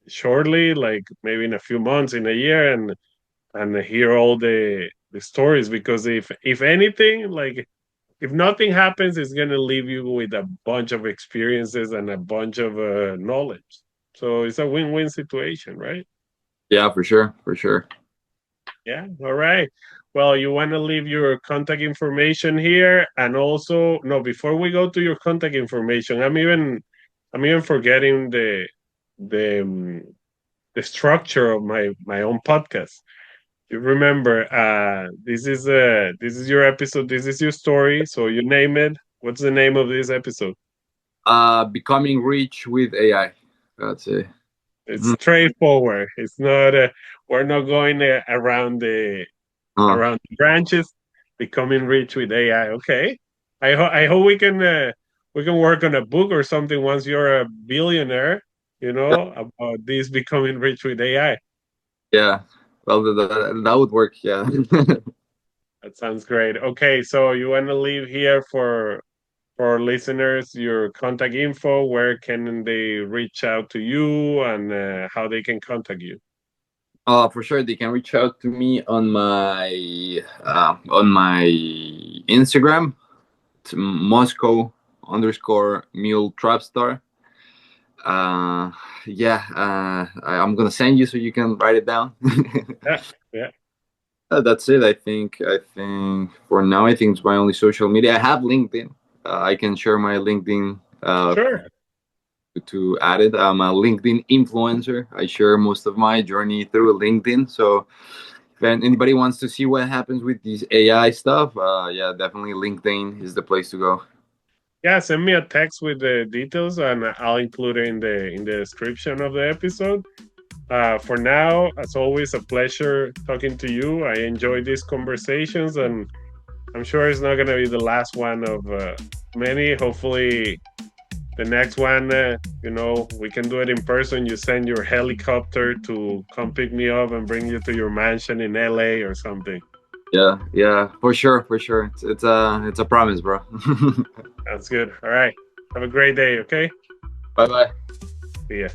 shortly, like maybe in a few months, in a year, and hear all the stories. Because if anything, like if nothing happens, it's gonna leave you with a bunch of experiences and a bunch of knowledge. So it's a win-win situation, right? Yeah, for sure, for sure. Yeah. All right. Well, you want to leave your contact information here, and also no. Before we go to your contact information, I'm even forgetting the um, the structure of my own podcast. You remember, this is your episode. This is your story. So you name it. What's the name of this episode? Becoming rich with AI. That's it. It's Mhm. straightforward. It's not. We're not going Uh, around the branches. Becoming rich with AI. Okay. I hope we can work on a book or something once you're a billionaire. About this becoming rich with AI. yeah. Well, that would work. Yeah. That sounds great. Okay, so you want to leave here for our listeners your contact info. Where can they reach out to you, and how they can contact you? For sure, they can reach out to me on my Instagram. It's Moscow underscore mule trapstar. Uh, yeah. I'm gonna send you so you can write it down. Yeah, yeah, That's it. I think for now, I think it's my only social media. I have LinkedIn. I can share my LinkedIn sure. to add it. I'm a LinkedIn influencer. I share most of my journey through LinkedIn. So if anybody wants to see what happens with these AI stuff, yeah, definitely LinkedIn is the place to go. Yeah, send me a text with the details, and I'll include it in the description of the episode. For now, as always, a pleasure talking to you. I enjoy these conversations, and I'm sure it's not gonna be the last one of many. Hopefully, the next one, we can do it in person. You send your helicopter to come pick me up and bring you to your mansion in LA or something. Yeah, yeah, for sure, for sure. It's a promise, bro. That's good. All right. Have a great day. Okay. Bye bye. See ya.